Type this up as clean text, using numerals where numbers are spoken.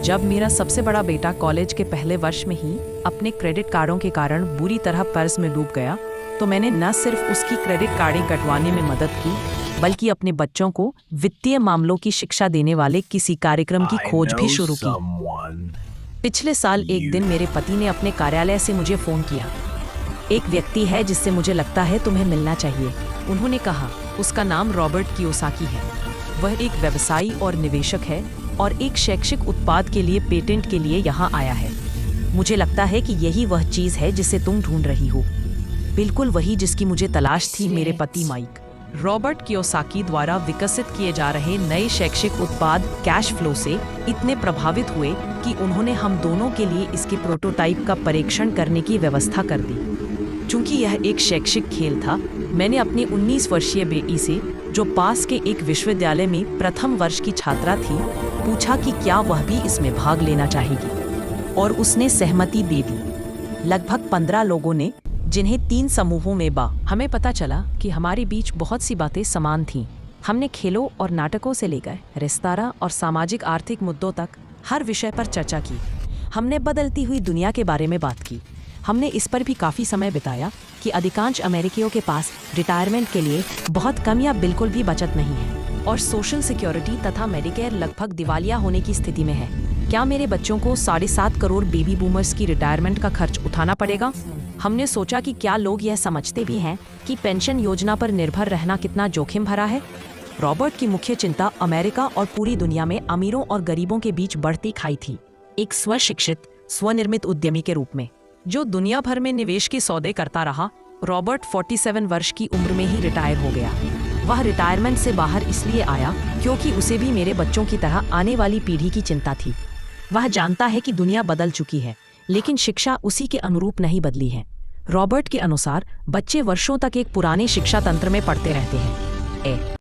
जब मेरा सबसे बड़ा बेटा कॉलेज के पहले वर्ष में ही अपने क्रेडिट कार्डों के कारण बुरी तरह कर्ज में डूब गया, तो मैंने न सिर्फ उसकी क्रेडिट कार्डें कटवाने में मदद की, बल्कि अपने बच्चों को वित्तीय मामलों की शिक्षा देने वाले किसी कार्यक्रम की खोज भी शुरू की। पिछले साल एक दिन मेरे पति ने अपने कार्यालय से मुझे फ़ोन किया। एक व्यक्ति है जिससे मुझे लगता है तुम्हें मिलना चाहिए, उन्होंने कहा। उसका नाम रॉबर्ट कियोसाकी है। वह एक व्यवसायी और निवेशक है और एक शैक्षिक उत्पाद के लिए पेटेंट के लिए यहाँ आया है। मुझे लगता है कि यही वह चीज़ है जिसे तुम ढूंढ रही हो, बिल्कुल वही जिसकी मुझे तलाश थी। मेरे पति माइक रॉबर्ट कियोसाकी द्वारा विकसित किए जा रहे नए शैक्षिक उत्पाद कैश फ्लो से इतने प्रभावित हुए कि उन्होंने हम दोनों के लिए इसके प्रोटोटाइप का परीक्षण करने की व्यवस्था कर दी। चूंकि यह एक शैक्षिक खेल था, मैंने अपनी 19 वर्षीय बेटी से, जो पास के एक विश्वविद्यालय में प्रथम वर्ष की छात्रा थी, पूछा कि क्या वह भी इसमें भाग लेना चाहेगी, और उसने सहमति दे दी। लगभग 15 लोगों ने, जिन्हें 3 समूहों में हमें पता चला कि हमारे बीच बहुत सी बातें समान थीं। हमने खेलों और नाटकों से लेकर रेस्तरां और सामाजिक आर्थिक मुद्दों तक हर विषय पर चर्चा की। हमने बदलती हुई दुनिया के बारे में बात की। हमने इस पर भी काफ़ी समय बिताया कि अधिकांश अमेरिकियों के पास रिटायरमेंट के लिए बहुत कम या बिल्कुल भी बचत नहीं है, और सोशल सिक्योरिटी तथा मेडिकेयर लगभग दिवालिया होने की स्थिति में है। क्या मेरे बच्चों को 7.5 करोड़ बेबी बूमर्स की रिटायरमेंट का खर्च उठाना पड़ेगा? हमने सोचा कि क्या लोग यह समझते भी हैं कि पेंशन योजना पर निर्भर रहना कितना जोखिम भरा है। रॉबर्ट की मुख्य चिंता अमेरिका और पूरी दुनिया में अमीरों और गरीबों के बीच बढ़ती खाई थी। एक स्वशिक्षित, स्वनिर्मित उद्यमी के रूप में, जो दुनिया भर में निवेश के सौदे करता रहा, रॉबर्ट 47 वर्ष की उम्र में ही रिटायर हो गया। वह रिटायरमेंट से बाहर इसलिए आया क्योंकि उसे भी मेरे बच्चों की तरह आने वाली पीढ़ी की चिंता थी। वह जानता है कि दुनिया बदल चुकी है, लेकिन शिक्षा उसी के अनुरूप नहीं बदली है। रॉबर्ट के अनुसार बच्चे वर्षों तक एक पुराने शिक्षा तंत्र में पढ़ते रहते हैं।